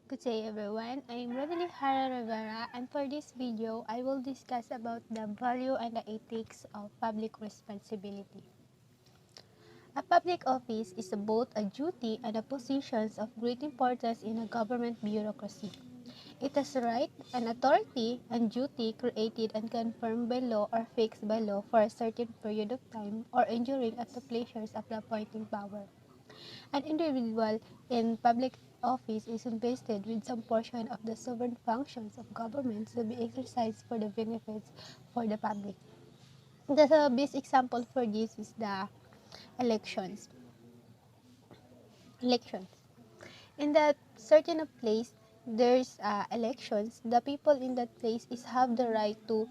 Good day everyone, I'm Revelie Hara Rivera, and for this video, I will discuss about the value and the ethics of public responsibility. A public office is both a duty and a position of great importance in a government bureaucracy. It has right and authority and duty created and confirmed by law or fixed by law for a certain period of time or enduring at the pleasures of the appointing power. An individual in public office is invested with some portion of the sovereign functions of government to be exercised for the benefits for the public. The best example for this is the elections. Elections. In that certain place, there's elections. The people in that place is have the right to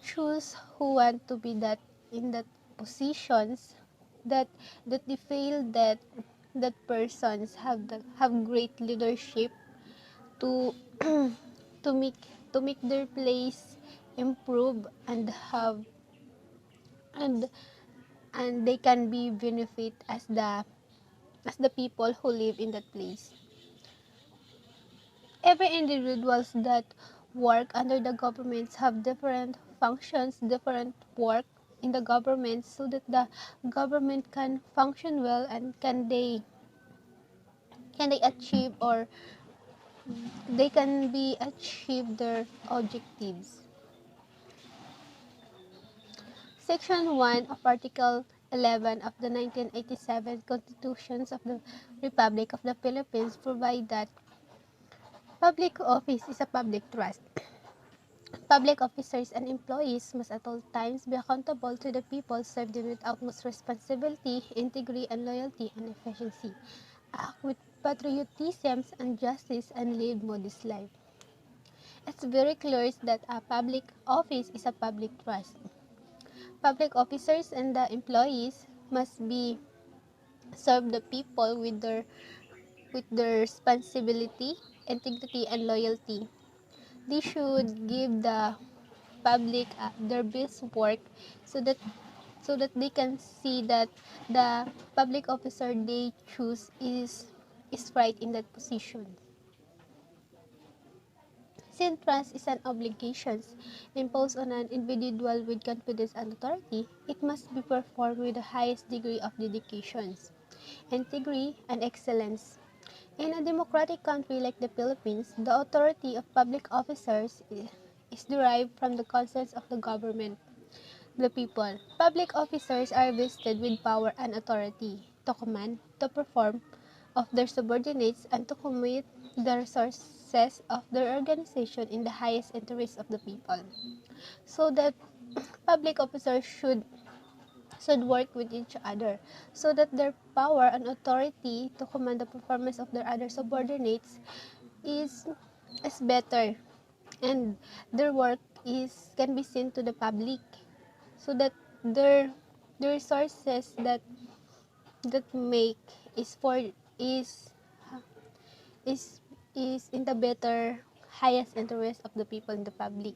choose who want to be that in that positions that they feel that persons have great leadership to to make their place improve and have and and they can be benefit as the people who live in that place. Every individuals that work under the governments have different functions, different work in the government so that the government can function well and can they achieve or they can be achieve their objectives. Section 1 of Article 11 of the 1987 Constitution of the Republic of the Philippines provide that public office is a public trust. Public officers and employees must at all times be accountable to the people, serve them with utmost responsibility, integrity, and loyalty and efficiency, act with patriotism and justice, and live modest life. It's very clear that a public office is a public trust. Public officers and the employees must be serve the people with their responsibility, integrity, and loyalty. They should give the public their best work so that they can see that the public officer they choose is right in that position. Since trust is an obligation imposed on an individual with confidence and authority, it must be performed with the highest degree of dedication, integrity, and excellence. In a democratic country like the Philippines, the authority of public officers is derived from the consent of the government, the people. Public officers are vested with power and authority to command, to perform of their subordinates, and to commit the resources of their organization in the highest interest of the people. So that public officers should work with each other so that their power and authority to command the performance of their other subordinates is is better, and their work is can be seen to the public so that their the resources that make is for is is is in the better highest interest of the people in the public.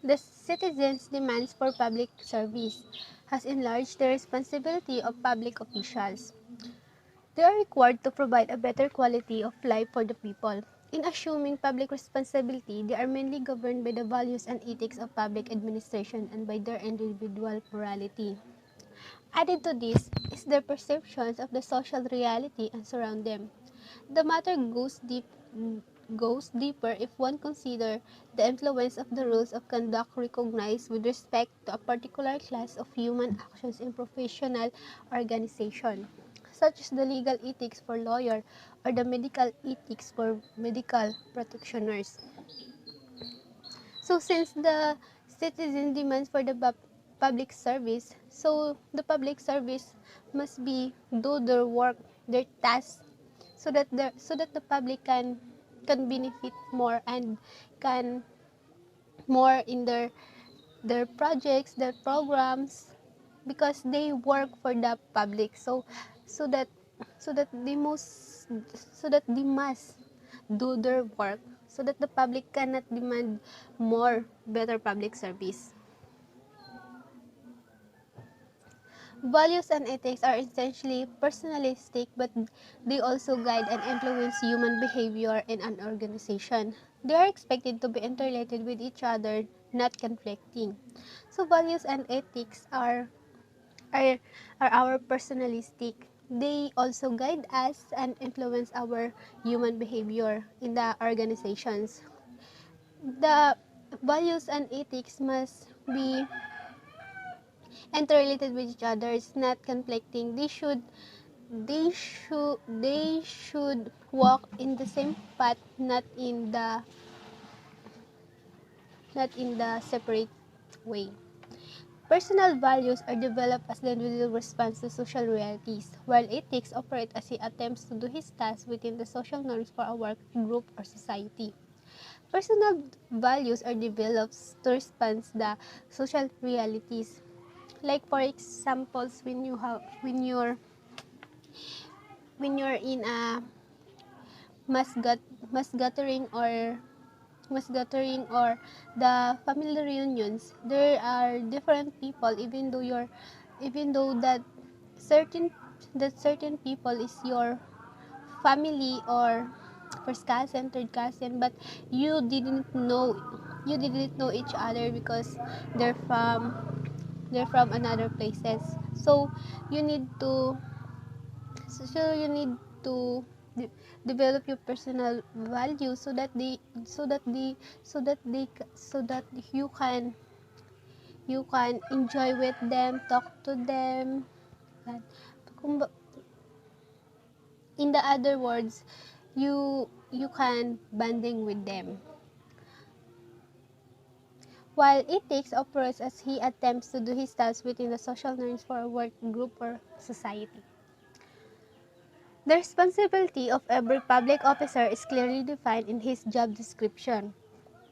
The citizens' demands for public service has enlarged the responsibility of public officials. They are required to provide a better quality of life for the people. In assuming public responsibility, they are mainly governed by the values and ethics of public administration and by their individual morality. Added to this is their perceptions of the social reality and surround them. The matter goes deeper if one considers the influence of the rules of conduct recognized with respect to a particular class of human actions in professional organization, such as the legal ethics for lawyers or the medical ethics for medical practitioners. So since the citizen demands for the public service, so the public service must be do their work, their task, so that the public can benefit more and can more in their projects, their programs, because they work for the public. So that so that they must so that they must do their work so that the public cannot demand more better public service. Values and ethics are essentially personalistic, but they also guide and influence human behavior in an organization. They are expected to be interrelated with each other, not conflicting. So values and ethics are, are our personalistic. They also guide us and influence our human behavior in the organizations. The values and ethics must be interrelated with each other. It's not conflicting. They should walk in the same path, not in the separate way. Personal values are developed as the individual responds to social realities, while ethics operate as he attempts to do his tasks within the social norms for a work group or society. Personal values are developed to respond to the social realities. Like for examples, when you're in a mass gat- mass gathering or mass gathering or the family reunions, there are different people, even though certain people is your family or first cousin, third cousin, but you didn't know you didn't know each other because they're from they're from another places. So you need to so you need to de- develop your personal values so that you can enjoy with them, talk to them. Yan. In the other words, you can bonding with them. While ethics operates as he attempts to do his tasks within the social norms for a work group or society. The responsibility of every public officer is clearly defined in his job description.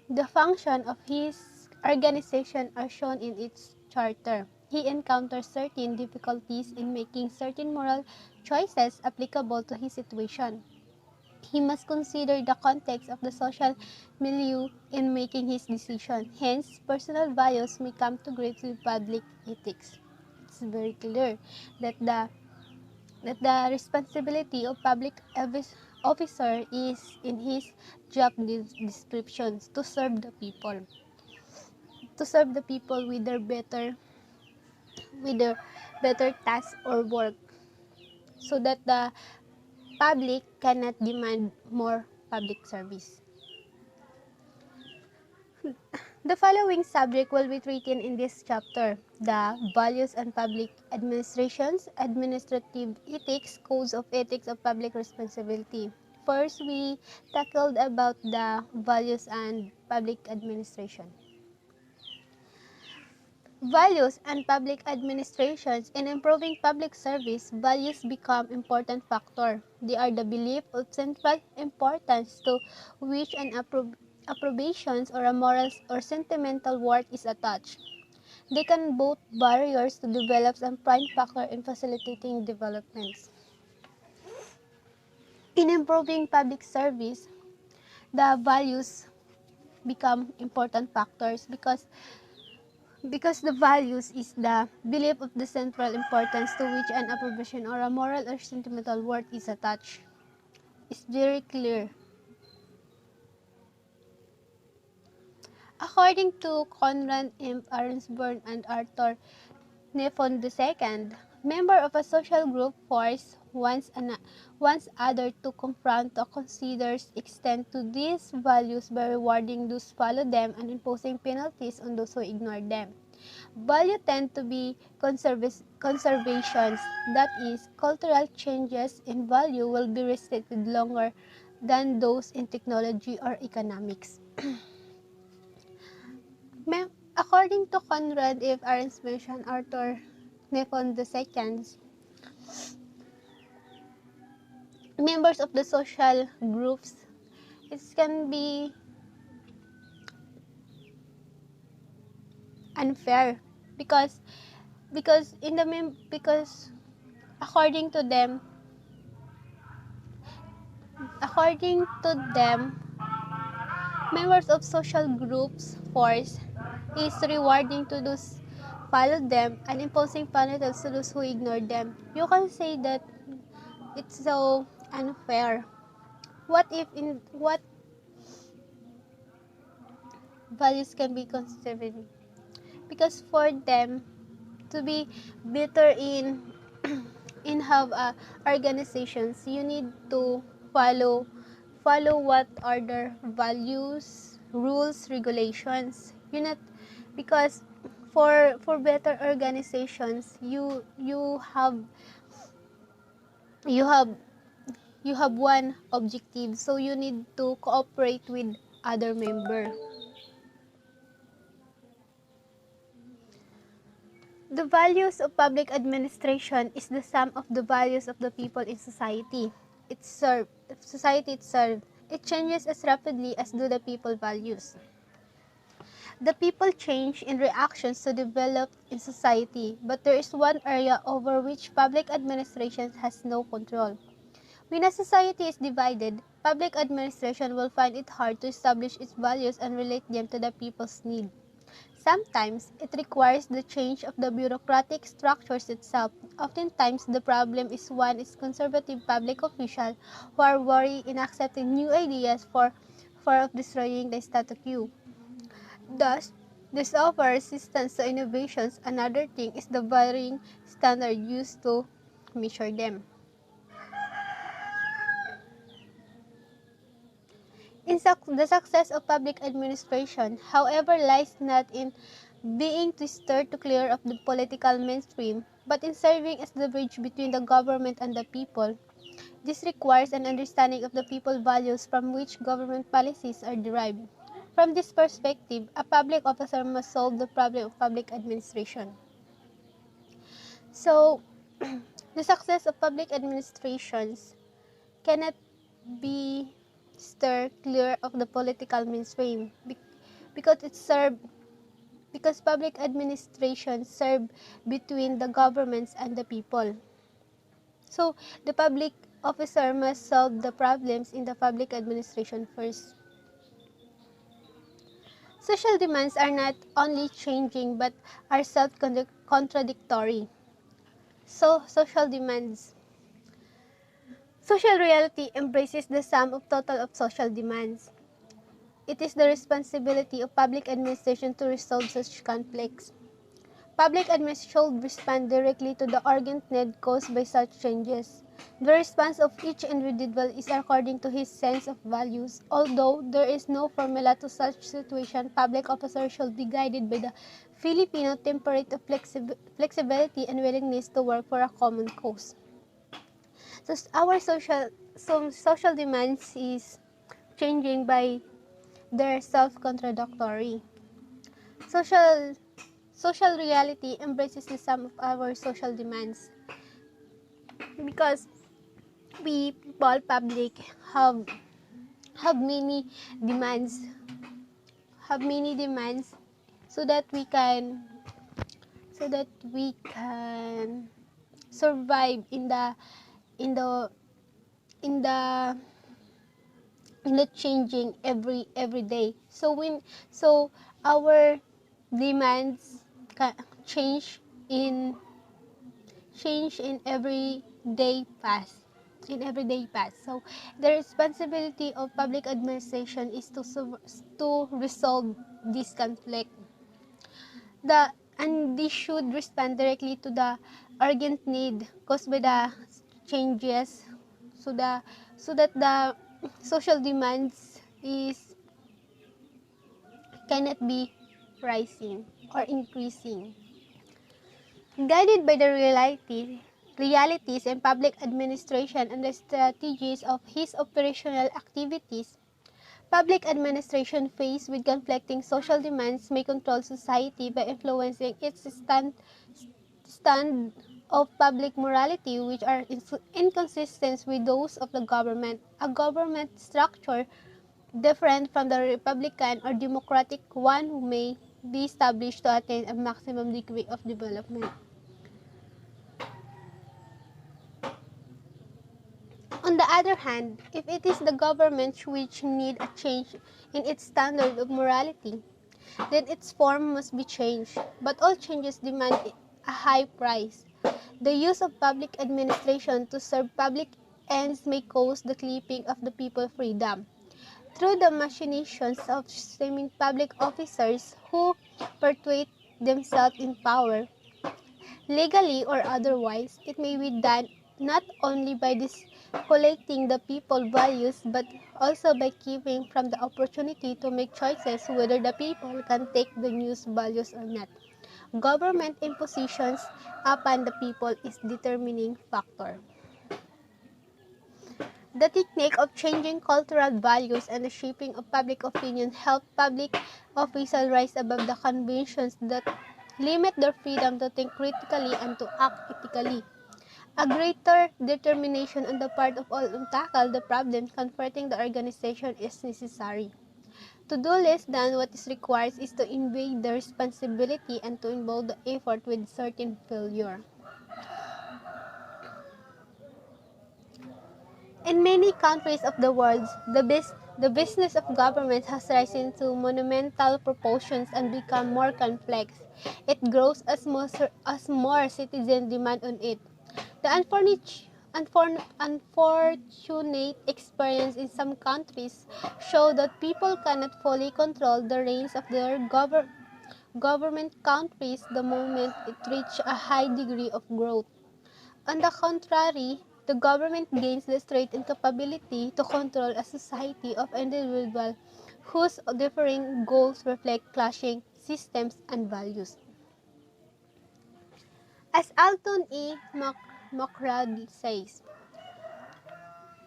The function of his organization are shown in its charter. He encounters certain difficulties in making certain moral choices applicable to his situation. He must consider the context of the social milieu in making his decision. Hence, personal values may come to grips with public ethics. It's very clear that the responsibility of public officer is in his job descriptions to serve the people with their task or work, so that the public cannot demand more public service. The following subject will be treated in this chapter: the values and public administrations, administrative ethics, codes of ethics of public responsibility. First, we tackled about the values and public administration. Values and public administrations. In improving public service, values become important factor. They are the belief of central importance to which an approbations or a moral or sentimental worth is attached. They can both barriers to develop and prime factor in facilitating developments. In improving public service, the values become important factors because the values is the belief of the central importance to which an approbation or a moral or sentimental worth is attached. It's very clear. According to Conrad M. Arensburn and Arthur Nefon II, member of a social group force wants other to confront or considers extend to these values by rewarding those who follow them and imposing penalties on those who ignore them. Value tend to be conservations, that is, cultural changes in value will be restricted longer than those in technology or economics. According to Conrad F. Arensburg and Arthur Nefon II, members of the social groups, it can be unfair because because according to them according to them, members of social groups force is rewarding to those follow them and imposing penalties to those who ignore them. You can say that it's so unfair. What values can be conservative? Because for them to be better in in have organizations, you need to follow what are their values, rules, regulations. You not because for better organizations, you have you have one objective, so you need to cooperate with other member. The values of public administration is the sum of the values of the people in society. Society it serves. It changes as rapidly as do the people values. The people change in reactions to develop in society, but there is one area over which public administration has no control. When a society is divided, public administration will find it hard to establish its values and relate them to the people's needs. Sometimes, it requires the change of the bureaucratic structures itself. Oftentimes, the problem is one is conservative public officials who are worried in accepting new ideas for fear of destroying the status quo. Thus, this offers resistance to innovations. Another thing is the varying standard used to measure them. The success of public administration, however, lies not in being twisted to clear of the political mainstream, but in serving as the bridge between the government and the people. This requires an understanding of the people values from which government policies are derived. From this perspective, a public officer must solve the problem of public administration. So, the success of public administrations cannot be steered clear of the political mainstream because because public administration serve between the governments and the people. So the public officer must solve the problems in the public administration first. Social demands are not only changing but are self-contradictory. So social demands. Social reality embraces the sum of total of social demands. It is the responsibility of public administration to resolve such conflicts. Public administration should respond directly to the urgent need caused by such changes. The response of each individual is according to his sense of values. Although there is no formula to such situation, public officers should be guided by the Filipino temperament of flexibility and willingness to work for a common cause. So our social demands is changing by their self-contradictory. Social reality embraces the sum of our social demands because we people public have many demands so that we can survive in the in the in the in the changing every day. So our demands change in every day pass So the responsibility of public administration is to resolve this conflict. And this should respond directly to the urgent need caused by the changes, so that the social demands cannot be rising or increasing. Guided by the realities and public administration and the strategies of his operational activities, public administration faced with conflicting social demands may control society by influencing its stand of public morality, which are inconsistent with those of the government. A government structure different from the republican or democratic one may be established to attain a maximum degree of development. On the other hand, if it is the government which need a change in its standard of morality, then its form must be changed. But all changes demand a high price. The use of public administration to serve public ends may cause the clipping of the people's freedom. Through the machinations of semi public officers who perpetuate themselves in power, legally or otherwise, it may be done not only by collecting the people values but also by keeping from the opportunity to make choices whether the people can take the news values or not. Government impositions upon the people is determining factor. The technique of changing cultural values and the shaping of public opinion help public officials rise above the conventions that limit their freedom to think critically and to act ethically. A greater determination on the part of all to tackle the problem confronting the organization is necessary. To do less than what is required is to invade the responsibility and to involve the effort with certain failure. In many countries of the world, the business of government has risen to monumental proportions and become more complex. It grows as more citizens demand on it. The unfortunate experience in some countries show that people cannot fully control the reins of their government countries the moment it reaches a high degree of growth. On the contrary, the government gains the strength and capability to control a society of individuals whose differing goals reflect clashing systems and values. As Alton E. McCrad says,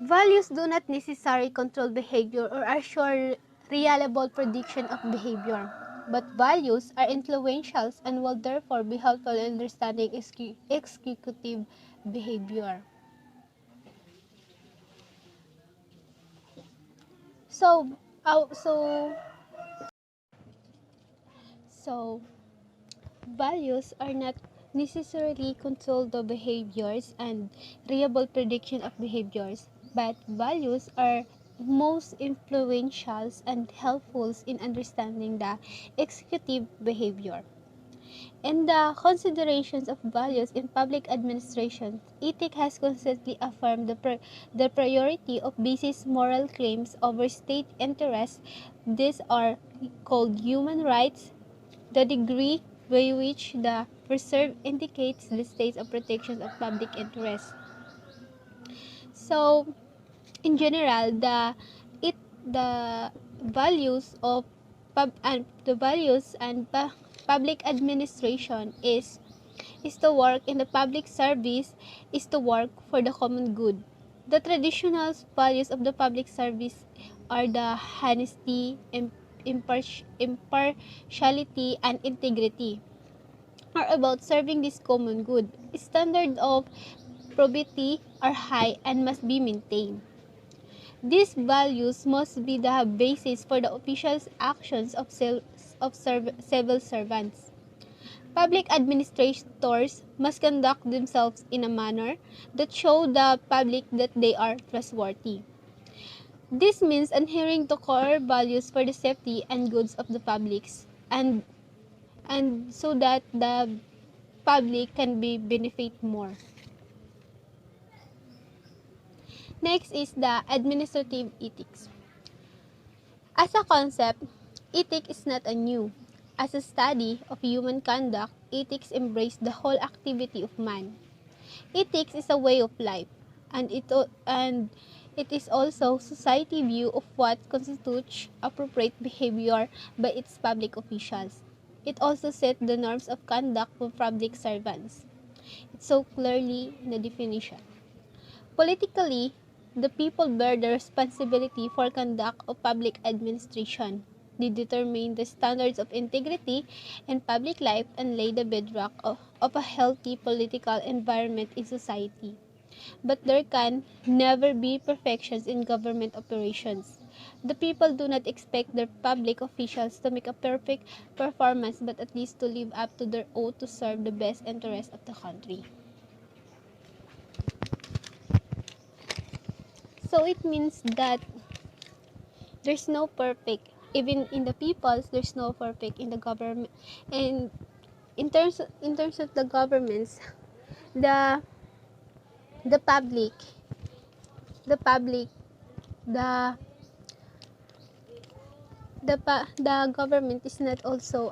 values do not necessarily control behavior or assure reliable prediction of behavior, but values are influential and will therefore be helpful in understanding executive behavior. So, uh, so, so, values are not necessarily control the behaviors and reliable prediction of behaviors, but values are most influential and helpful in understanding the executive behavior. In the considerations of values in public administration, ethics has consistently affirmed the priority of basis moral claims over state interests. These are called human rights. The degree by which the preserve indicates the state of protection of public interest. So, in general, it the values of public administration is to work in the public service, is to work for the common good. The traditional values of the public service are the honesty, impartiality, and integrity, are about serving this common good. Standards of probity are high and must be maintained. These values must be the basis for the official actions of civil servants. Public administrators must conduct themselves in a manner that show the public that they are trustworthy. This means adhering to core values for the safety and goods of the publics and so that the public can be benefit more. Next is the administrative ethics. As a concept, ethics is not a new. As a study of human conduct, ethics embraces the whole activity of man. Ethics is a way of life, and it is also society view of what constitutes appropriate behavior by its public officials. It also sets the norms of conduct for public servants. It's so clearly in the definition. Politically, the people bear the responsibility for conduct of public administration. They determine the standards of integrity in public life and lay the bedrock of a healthy political environment in society. But there can never be perfections in government operations. The people do not expect their public officials to make a perfect performance, but at least to live up to their oath to serve the best interests of the country. So it means that there's no perfect. Even in the peoples, there's no perfect in the government. And in terms of the governments, the the public, the public, the the government is not also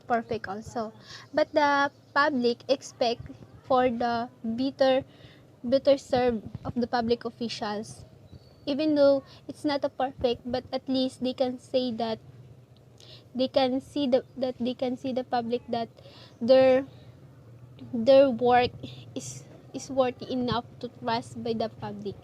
perfect also, but the public expect for the better serve of the public officials, even though it's not a perfect, but at least they can say that they can see the public that their their work is worthy enough to trust by the public.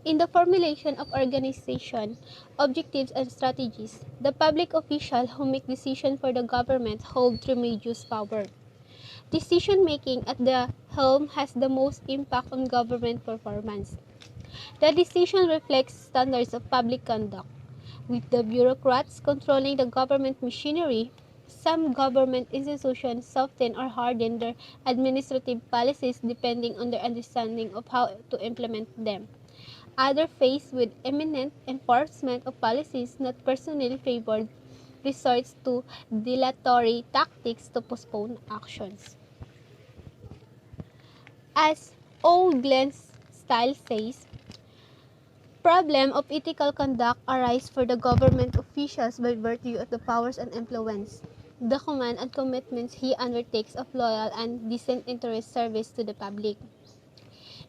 In the formulation of organization, objectives, and strategies, the public official who make decisions for the government hold tremendous power. Decision making at the helm has the most impact on government performance. The decision reflects standards of public conduct. With the bureaucrats controlling the government machinery, some government institutions soften or harden their administrative policies depending on their understanding of how to implement them. Others, faced with imminent enforcement of policies not personally favored, resorts to dilatory tactics to postpone actions. As O. Glenn Style says, problem of ethical conduct arise for the government officials by virtue of the powers and influence, the command and commitments he undertakes of loyal and disinterested service to the public.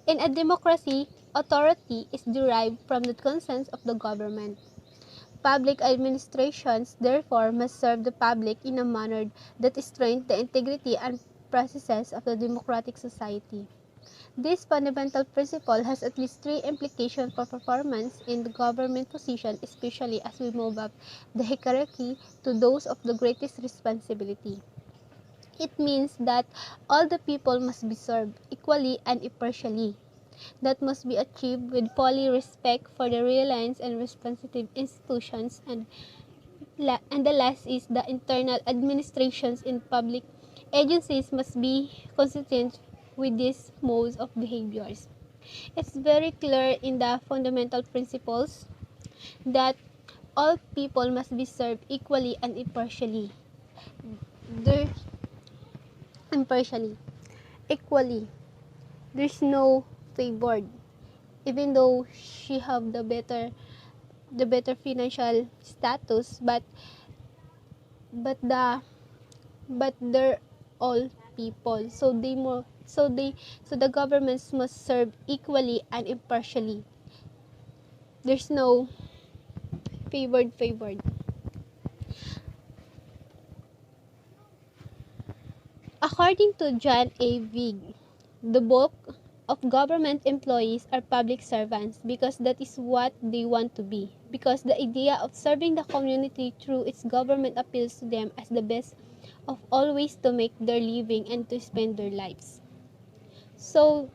In a democracy, authority is derived from the consent of the government. Public administrations, therefore, must serve the public in a manner that strengthens the integrity and processes of the democratic society. This fundamental principle has at least three implications for performance in the government position, especially as we move up the hierarchy to those of the greatest responsibility. It means that all the people must be served equally and impartially. That must be achieved with fully respect for the reliance and responsive institutions, and the last is the internal administrations in public agencies must be consistent with these modes of behaviors. It's very clear in the fundamental principles that all people must be served equally and impartially. There, impartially, equally. There's no favored. Even though she have the better financial status, but the but they're all people, so the governments must serve equally and impartially. There's no favored. According to John A. Vig, the bulk of government employees are public servants because that is what they want to be, because the idea of serving the community through its government appeals to them as the best of all ways to make their living and to spend their lives. So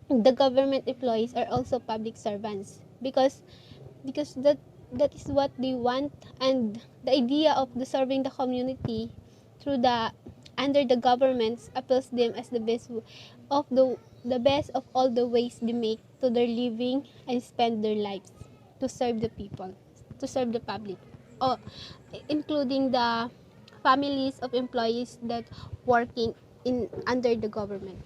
the government employees are also public servants because that is what they want, and the idea of the serving the community through the under the governments appeals them as of the best of all the ways they make to their living and spend their lives to serve the people, to serve the public, oh, including the families of employees that working in under the government.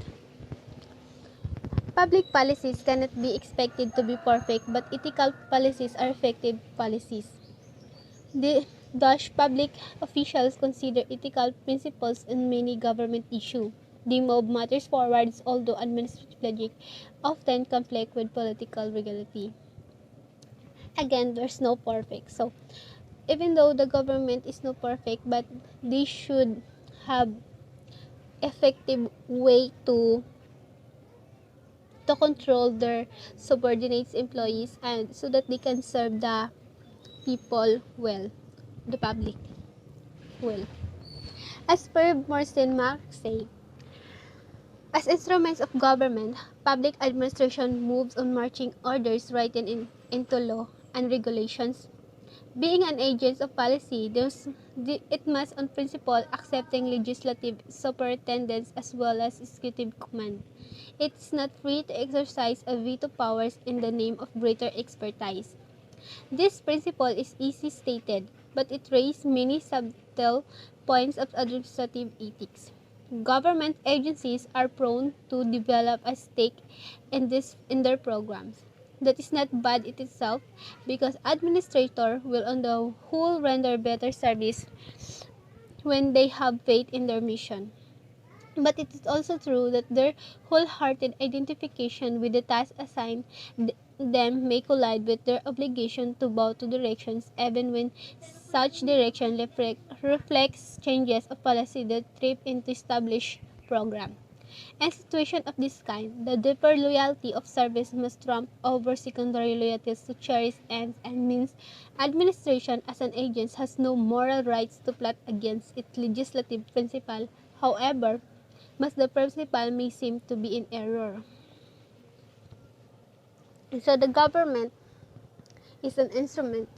Public policies cannot be expected to be perfect, but ethical policies are effective policies. Thus, public officials consider ethical principles in many government issues. They move matters forward, although administrative logic often conflict with political legality. Again, there's no perfect. So, even though the government is no perfect, but they should have effective way to control their subordinates employees, and so that they can serve the people well, the public well. As per Morrison Marksay, as instruments of government, public administration moves on marching orders written into law and regulations. Being an agent of policy, it must on principle accepting legislative superintendence as well as executive command. It's not free to exercise a veto powers in the name of greater expertise. This principle is easy stated, but it raises many subtle points of administrative ethics. Government agencies are prone to develop a stake in their programs. That is not bad in itself because administrators will on the whole render better service when they have faith in their mission. But it is also true that their wholehearted identification with the task assigned them may collide with their obligation to bow to directions even when such direction reflects changes of policy that trip into established program. In a situation of this kind, the deeper loyalty of service must trump over secondary loyalties to cherished ends and means. Administration as an agent has no moral rights to plot against its legislative principle. However, but the principle may seem to be in error. So the government is an instrument.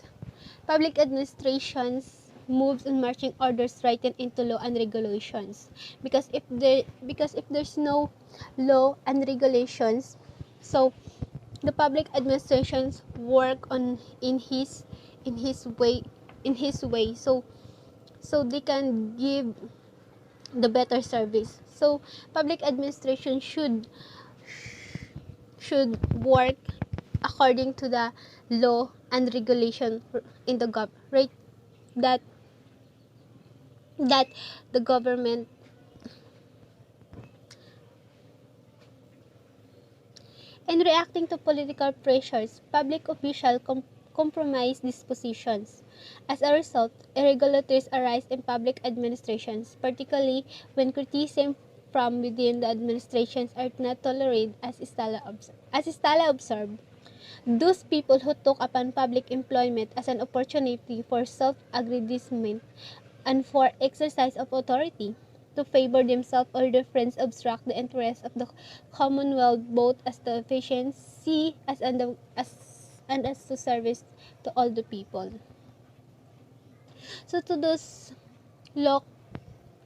Public administrations moves and marching orders written into law and regulations. Because if there's no law and regulations, so the public administrations work on in his way in his way. So they can give the better service. So public administration should work according to the law and regulation in the right that that the government. In reacting to political pressures, public officials compromise these positions. As a result, irregularities arise in public administrations, particularly when criticism from within the administrations are not tolerated, as Stala observed. Those people who took upon public employment as an opportunity for self-aggrandizement and for exercise of authority, to favor themselves or their friends obstruct the interests of the commonwealth both as to efficiency and as to service to all the people. So to those look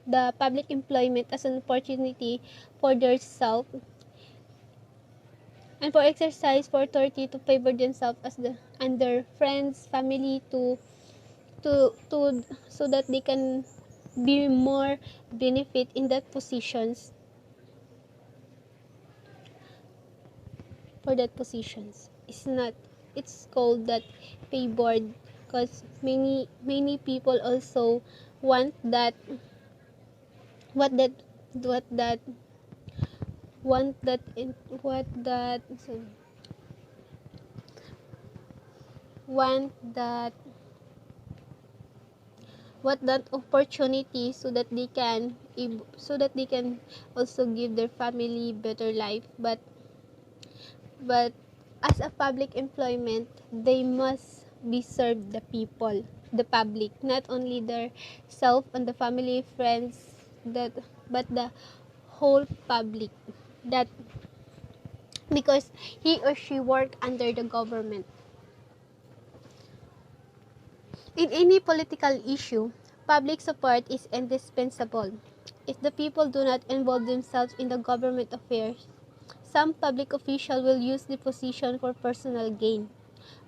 the public employment as an opportunity for their self and for exercise for authority to favor themselves as the and their friends, family to so that they can be more benefit in that positions for that positions. It's called that favored because many people also want that what that what that want that in what that so, want that what that opportunity so that they can also give their family better life, but as a public employment they must be served the people, the public, not only their self and the family friends that but the whole public, that because he or she work under the government. In any political issue, public support is indispensable. If the people do not involve themselves in the government affairs, some public official will use the position for personal gain.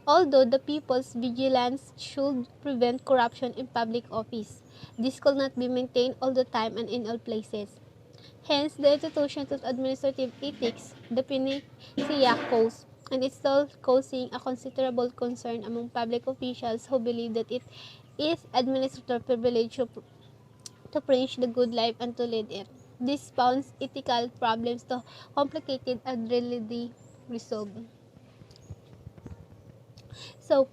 Although the people's vigilance should prevent corruption in public office, this could not be maintained all the time and in all places. Hence, the institution of administrative ethics, the Panacea Code, and it's still causing a considerable concern among public officials who believe that it is administrator privilege to preach the good life and to lead it. This spawns ethical problems to complicated and readily resolved. So,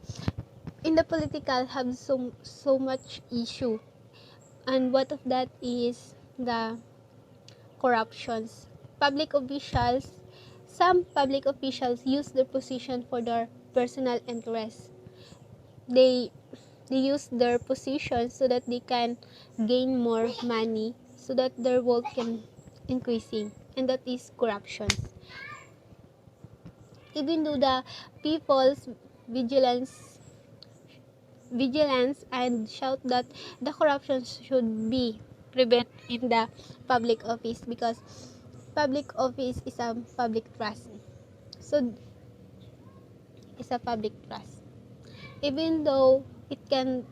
in the political have so much issue, and what of that is the corruptions. Some public officials use their position for their personal interests. They they use their position so that they can gain more money, so that their wealth can increasing, and that is corruption. Even though the people's vigilance vigilance and shout that the corruption should be prevent in the public office because public office is a public trust. So it's a public trust. even though it can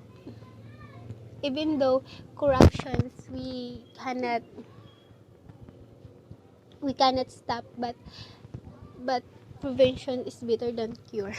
even though corruptions we cannot stop, but prevention is better than cure.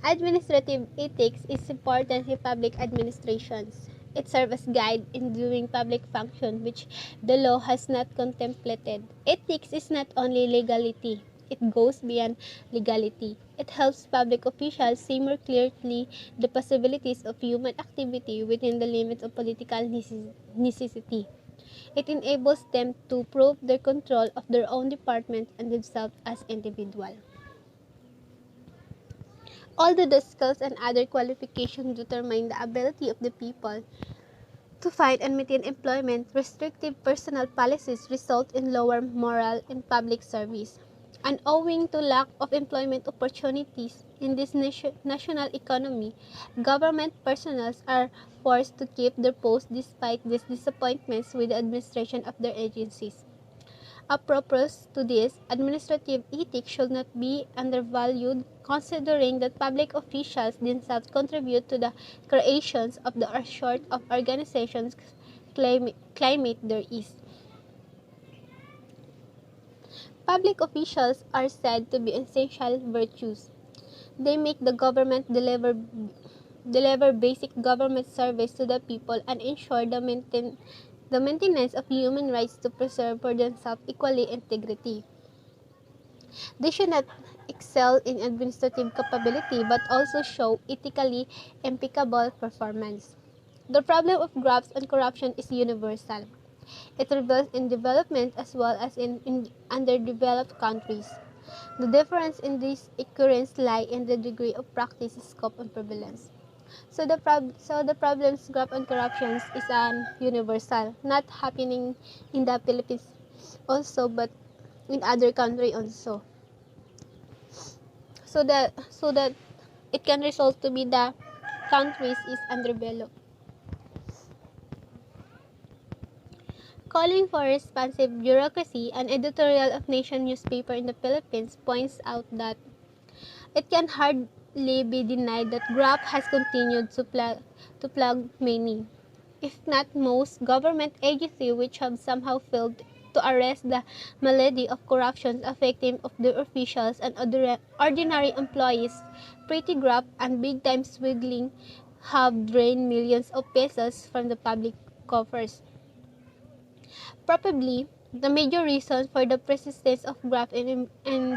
Administrative ethics is important in public administrations. It serves as guide in doing public function which the law has not contemplated. Ethics is not only legality, it goes beyond legality. It helps public officials see more clearly the possibilities of human activity within the limits of political necessity. It enables them to prove their control of their own department and themselves as individuals. Although the skills and other qualifications determine the ability of the people to find and maintain employment, restrictive personal policies result in lower morale in public service. And owing to lack of employment opportunities in this national economy, government personnel are forced to keep their posts despite these disappointments with the administration of their agencies. Apropos to this, administrative ethics should not be undervalued considering that public officials themselves contribute to the creations of the sort of organizations climate there is. Public officials are said to be essential virtues. They make the government deliver basic government service to the people and ensure the maintenance of human rights to preserve for themselves equally integrity. They should not excel in administrative capability but also show ethically impeccable performance. The problem of grafts and corruption is universal. It prevails in development as well as in underdeveloped countries. The difference in these occurrences lie in the degree of practice, scope, and prevalence. So the problems graft and corruptions is an universal, not happening in the Philippines also, but in other countries also. So that it can result to be the countries is underdeveloped. Calling for responsive bureaucracy, an editorial of Nation newspaper in the Philippines points out that it can hardly be denied that graft has continued to plague many, if not most, government agencies which have somehow failed to arrest the malady of corruption affecting of their officials and ordinary employees. Petty graft and big-time swindling have drained millions of pesos from the public coffers. Probably, the major reason for the persistence of graft in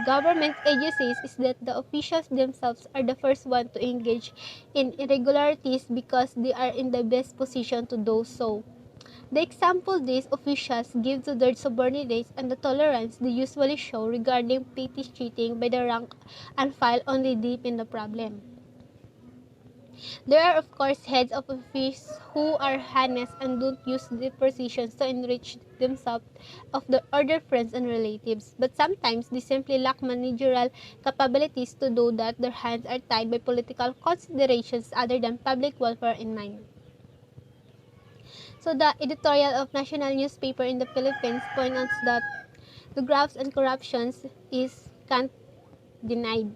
government agencies is that the officials themselves are the first one to engage in irregularities because they are in the best position to do so. The example these officials give to their subordinates and the tolerance they usually show regarding petty cheating by the rank and file only deepen the problem. There are of course heads of office who are honest and don't use their positions to enrich themselves or their friends and relatives, but sometimes they simply lack managerial capabilities to do that. Their hands are tied by political considerations other than public welfare in mind. So the editorial of national newspaper in the Philippines points out that the grafts and corruptions is can't denied.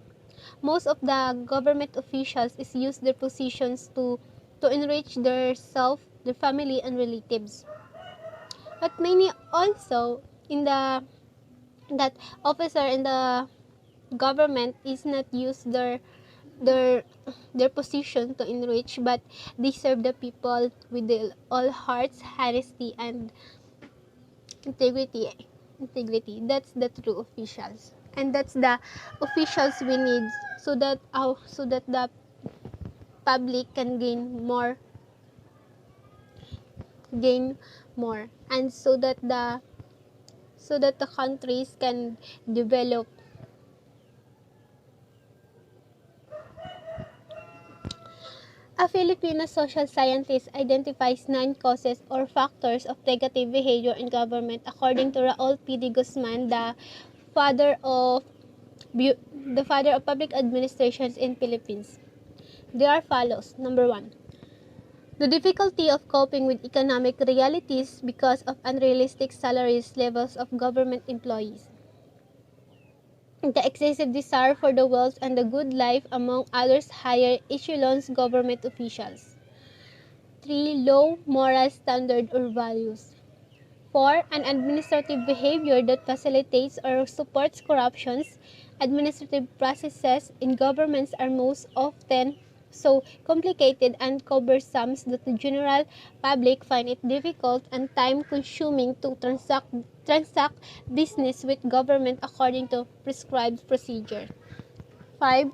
Most of the government officials is use their positions to enrich their self, their family and relatives. But many also in the that officer in the government is not use their their position to enrich, but they serve the people with all hearts, honesty and integrity. That's the true officials. And that's the officials we need so that the public can gain more and so that the countries can develop. A Filipino social scientist identifies 9 causes or factors of negative behavior in government according to Raul P. D. Guzman, father of the father of public administrations in Philippines. They are follows. Number 1. The difficulty of coping with economic realities because of unrealistic salaries levels of government employees. the excessive desire for the wealth and the good life among others higher echelons government officials. 3. Low moral standard or values. 4. An administrative behavior that facilitates or supports corruptions. Administrative processes in governments are most often so complicated and cumbersome that the general public find it difficult and time-consuming to transact business with government according to prescribed procedure. 5.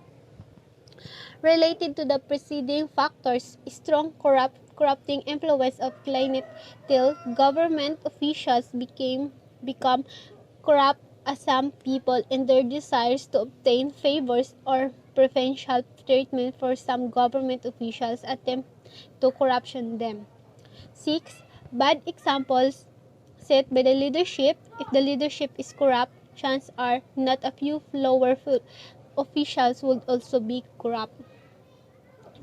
Related to the preceding factors, strong corrupting influence of clientele, government officials become corrupt as some people in their desires to obtain favors or preferential treatment for some government officials attempt to corruption them. 6. Bad examples set by the leadership. If the leadership is corrupt, chances are not a few lower officials would also be corrupt.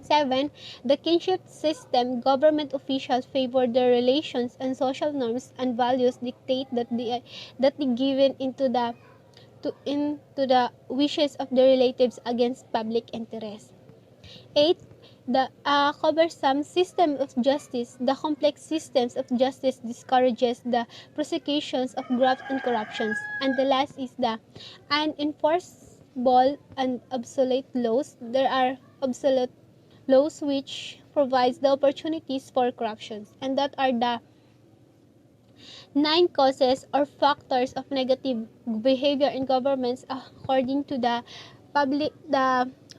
7. The kinship system. Government officials favor their relations and social norms and values dictate that they given into the wishes of their relatives against public interest. 8. The cumbersome system of justice. The complex systems of justice discourages the prosecutions of graft and corruptions. And the last is the unenforceable and obsolete laws. There are obsolete laws which provides the opportunities for corruptions, and that are the 9 causes or factors of negative behavior in governments according to the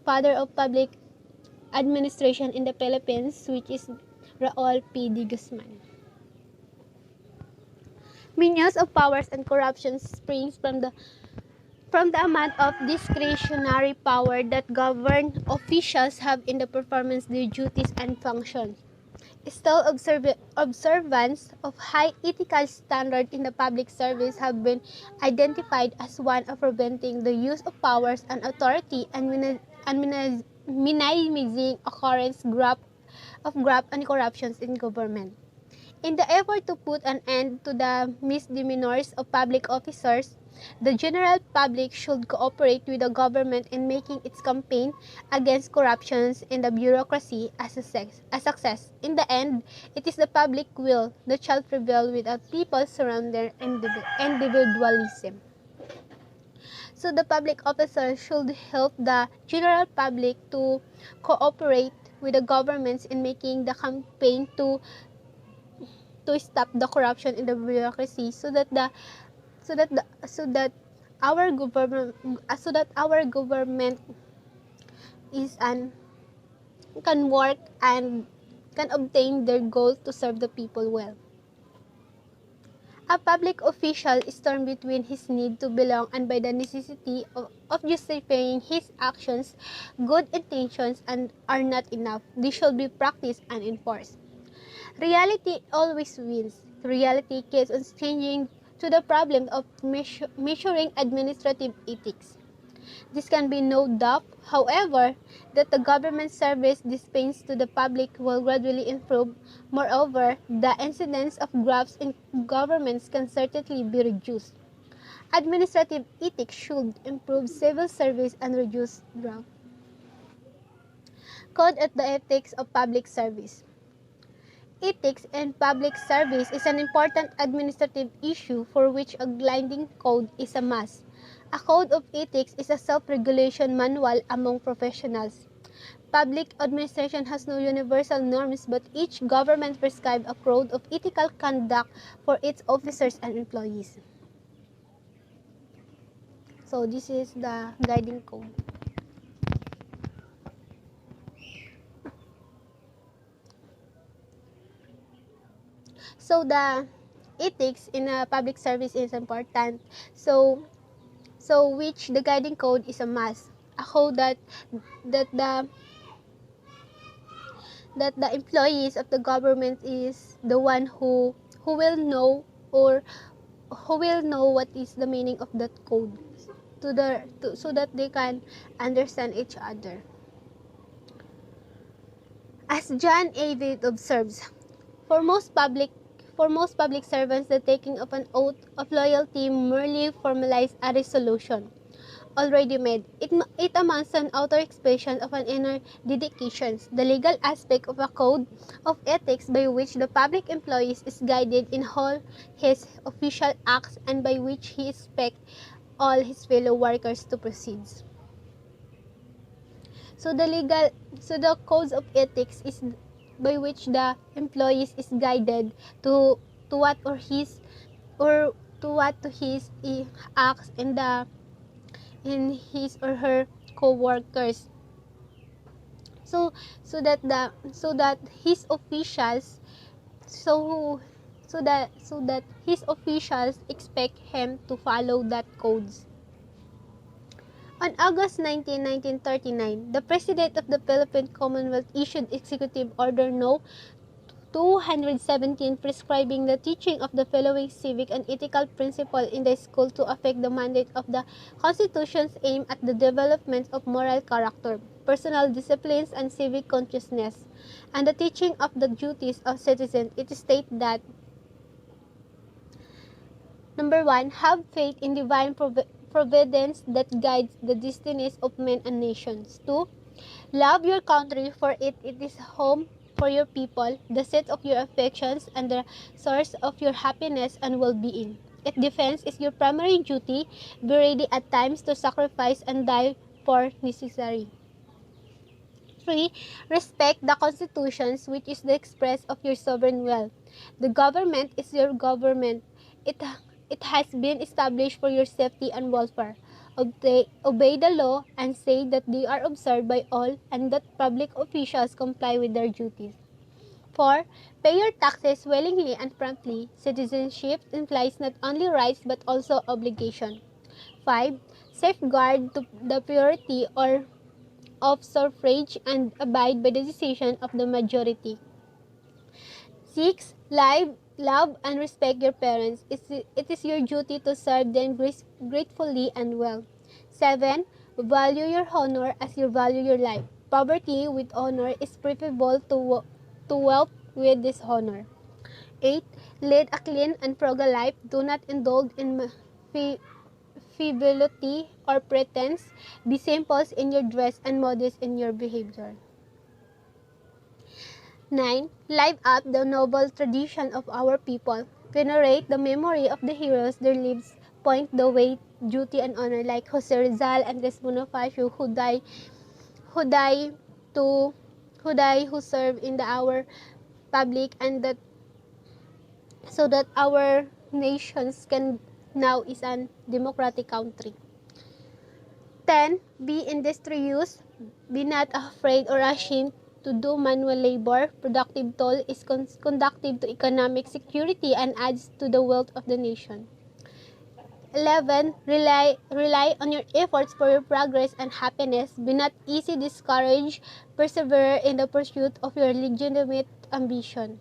father of public administration in the Philippines, which is Raul P. D. Guzman. Misuse of powers and corruption springs from the amount of discretionary power that government officials have in the performance their duties and functions. Still, observance of high ethical standard in the public service have been identified as one of preventing the use of powers and authority and minimizing occurrence of graft and corruptions in government. In the effort to put an end to the misdemeanors of public officers, the general public should cooperate with the government in making its campaign against corruptions in the bureaucracy a success. In the end, it is the public will that shall prevail without people surrender individualism. So the public officers should help the general public to cooperate with the governments in making the campaign to stop the corruption in the bureaucracy so that our government is can work and can obtain their goal to serve the people well. A public official is torn between his need to belong and by the necessity of justifying his actions. Good intentions are not enough. They should be practiced and enforced. Reality always wins. Reality keeps on changing to the problem of measuring administrative ethics. This can be no doubt, however, that the government service dispensed to the public will gradually improve. Moreover, the incidence of grafts in governments can certainly be reduced. Administrative ethics should improve civil service and reduce graft. Code of the Ethics of Public Service. Ethics in public service is an important administrative issue for which a guiding code is a must. A code of ethics is a self-regulation manual among professionals. Public administration has no universal norms, but each government prescribes a code of ethical conduct for its officers and employees. So this is the guiding code. So the ethics in a public service is important. So which the guiding code is a must. A code that the employees of the government is the one who will know or who will know what is the meaning of that code so that they can understand each other. As John Avett observes, for most public servants, the taking of an oath of loyalty merely formalizes a resolution. already made. It amounts to an outer expression of an inner dedication, the legal aspect of a code of ethics by which the public employee is guided in all his official acts and by which he expects all his fellow workers to proceed. So the codes of ethics is by which the employees is guided to what or his or to what to his acts in his or her co-workers. So so that his officials so so that his officials expect him to follow that codes. On August 19, 1939, the President of the Philippine Commonwealth issued Executive Order No. 217 prescribing the teaching of the following civic and ethical principles in the school to affect the mandate of the Constitution's aim at the development of moral character, personal disciplines, and civic consciousness, and the teaching of the duties of citizens. It states that Number 1. Have faith in divine providence that guides the destinies of men and nations. 2. Love your country, for it is home for your people, the seat of your affections, and the source of your happiness and well-being. Its defense is your primary duty. Be ready at times to sacrifice and die for necessary. 3. Respect the constitutions, which is the express of your sovereign will. The government is your government. It has been established for your safety and welfare. Obey the law and say that they are observed by all and that public officials comply with their duties. 4. Pay your taxes willingly and promptly. Citizenship implies not only rights but also obligation. 5. Safeguard the purity of suffrage and abide by the decision of the majority. 6. Love and respect your parents. It is your duty to serve them gratefully and well. 7. Value your honor as you value your life. Poverty with honor is preferable to wealth with dishonor. 8. Lead a clean and frugal life. Do not indulge in frivolity or pretense. Be simple in your dress and modest in your behavior. 9. Live up the noble tradition of our people. Venerate the memory of the heroes. Their lives point the way, duty and honor, like Jose Rizal and Andres Bonifacio, who serve in our public, and that so that our nations can now is a democratic country. 10. Be industrious. Be not afraid or ashamed to do manual labor. Productive toil is conducive to economic security and adds to the wealth of the nation. 11. Rely on your efforts for your progress and happiness. Be not easy discouraged. Persevere in the pursuit of your legitimate ambition.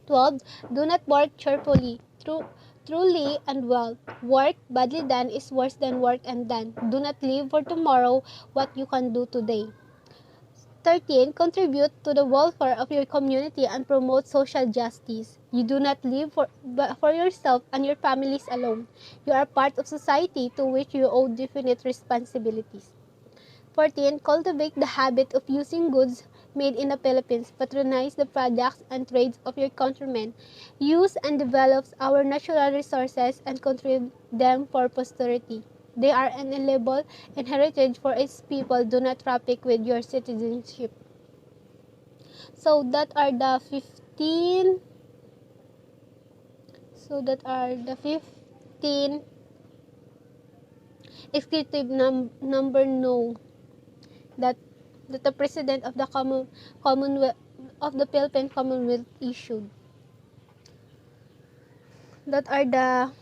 12. Do not work cheerfully. Truly and well. Work badly done is worse than work undone. Do not live for tomorrow what you can do today. 13. Contribute to the welfare of your community and promote social justice. You do not live for yourself and your families alone. You are part of society to which you owe definite responsibilities. 14. Cultivate the habit of using goods made in the Philippines. Patronize the products and trades of your countrymen. Use and develop our natural resources and contribute them for posterity. They are an inalienable heritage for its people. Do not traffic with your citizenship. So that are the 15 executive number no that the President of the Commonwealth of the Philippine Commonwealth issued. That are the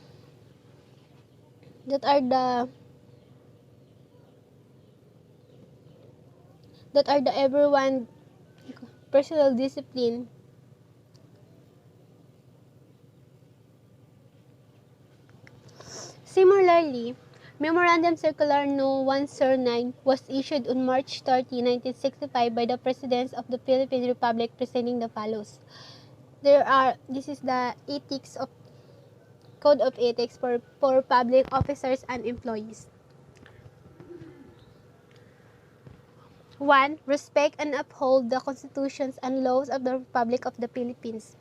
everyone personal discipline. Similarly, Memorandum Circular No. 109 was issued on March 30, 1965 by the Presidents of the Philippine Republic presenting the follows. This is the Code of Ethics for public officers and employees. 1. Respect and uphold the constitutions and laws of the Republic of the Philippines.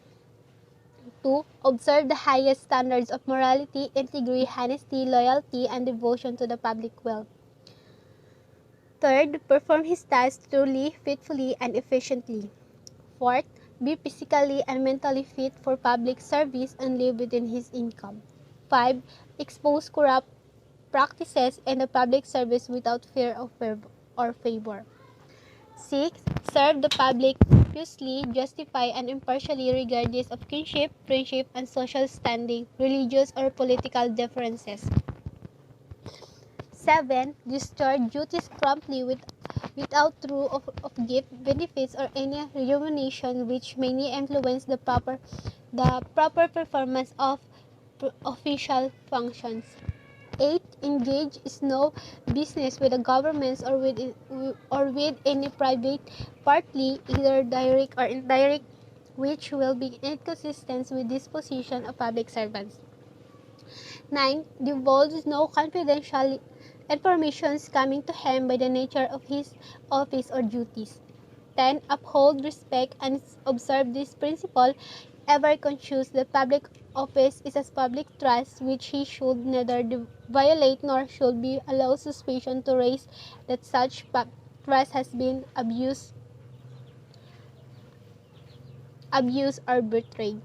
2. Observe the highest standards of morality, integrity, honesty, loyalty, and devotion to the public weal. 3. Perform his tasks truly, faithfully, and efficiently. 4. Be physically and mentally fit for public service and live within his income. 5. Expose corrupt practices in the public service without fear or favor. 6. Serve the public piously, justify and impartially regardless of kinship, friendship, and social standing, religious or political differences. 7. Discharge duties promptly without rule of gift, benefits, or any remuneration which may influence the proper performance of official functions. 8. Engage is no business with the governments or with any private party, either direct or indirect, which will be inconsistent with disposition of public servants. 9. Divulge no confidential information coming to him by the nature of his office or duties. 10. Uphold, respect, and observe this principle, ever conscious that public office is a public trust which he should neither violate nor should be allowed suspicion to raise that such trust has been abused or betrayed.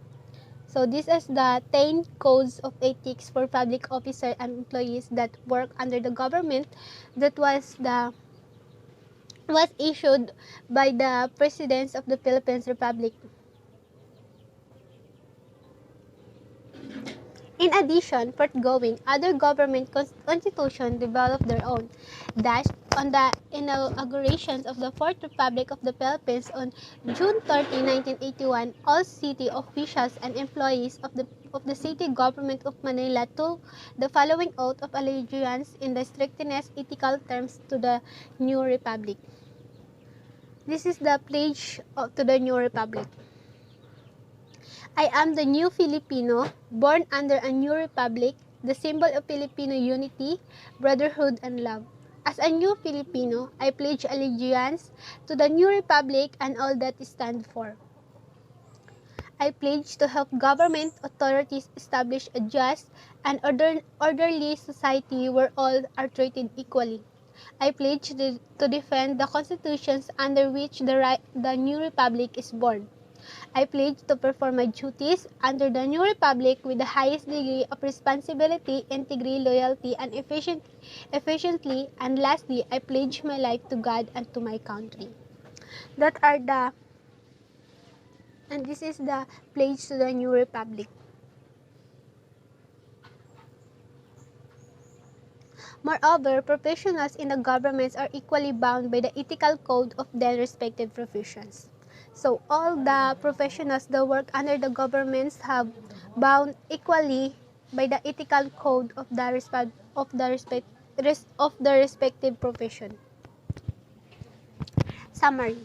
So this is the 10 codes of ethics for public officers and employees that work under the government that was issued by the President of the Philippines Republic. In addition, forthgoing, other government constitutions developed their own. Thus, on the inauguration of the Fourth Republic of the Philippines on June 30, 1981, all city officials and employees of the city government of Manila took the following oath of allegiance in the strictest ethical terms to the new republic. This is the pledge to the new republic. I am the new Filipino, born under a new republic, the symbol of Filipino unity, brotherhood, and love. As a new Filipino, I pledge allegiance to the new republic and all that it stands for. I pledge to help government authorities establish a just and orderly society where all are treated equally. I pledge to defend the constitutions under which the new republic is born. I pledge to perform my duties under the new republic with the highest degree of responsibility, integrity, loyalty, and efficiently. And lastly, I pledge my life to God and to my country. This is the pledge to the new republic. Moreover, professionals in the governments are equally bound by the ethical code of their respective professions. So all the professionals that work under the governments have bound equally by the ethical code of the respective profession. Summary.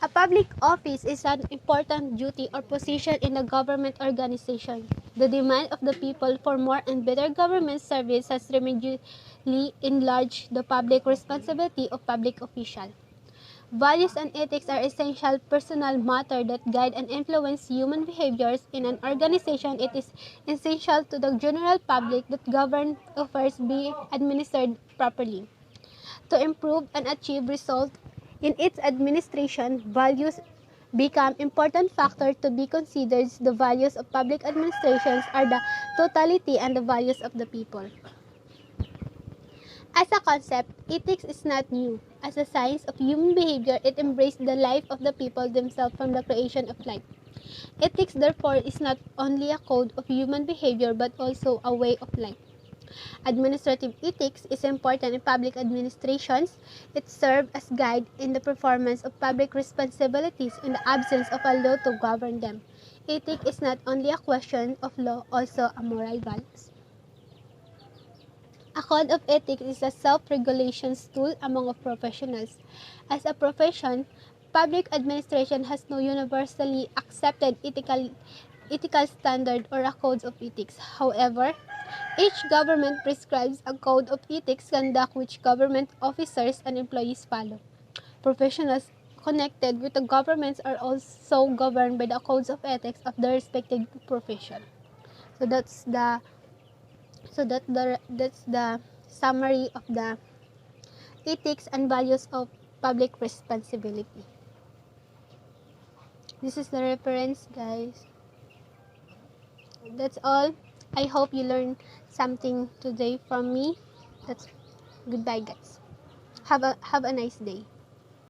A public office is an important duty or position in a government organization. The demand of the people for more and better government service has remedially enlarged the public responsibility of public officials. Values and ethics are essential personal matter that guide and influence human behaviors in an organization. It is essential to the general public that government affairs be administered properly. To improve and achieve results in its administration, values become important factors to be considered. The values of public administrations are the totality and the values of the people. As a concept, ethics is not new. As a science of human behavior, it embraces the life of the people themselves from the creation of life. Ethics, therefore, is not only a code of human behavior but also a way of life. Administrative ethics is important in public administrations. It serves as guide in the performance of public responsibilities in the absence of a law to govern them. Ethics is not only a question of law, also a moral values. A code of ethics is a self-regulation tool among professionals. As a profession, public administration has no universally accepted ethical standard or a code of ethics. However, each government prescribes a code of ethics conduct which government officers and employees follow. Professionals connected with the governments are also governed by the codes of ethics of their respective profession. So that's the summary of the ethics and values of public responsibility. This is the reference, guys. That's all. I hope you learned something today from me. That's goodbye, guys. Have a nice day.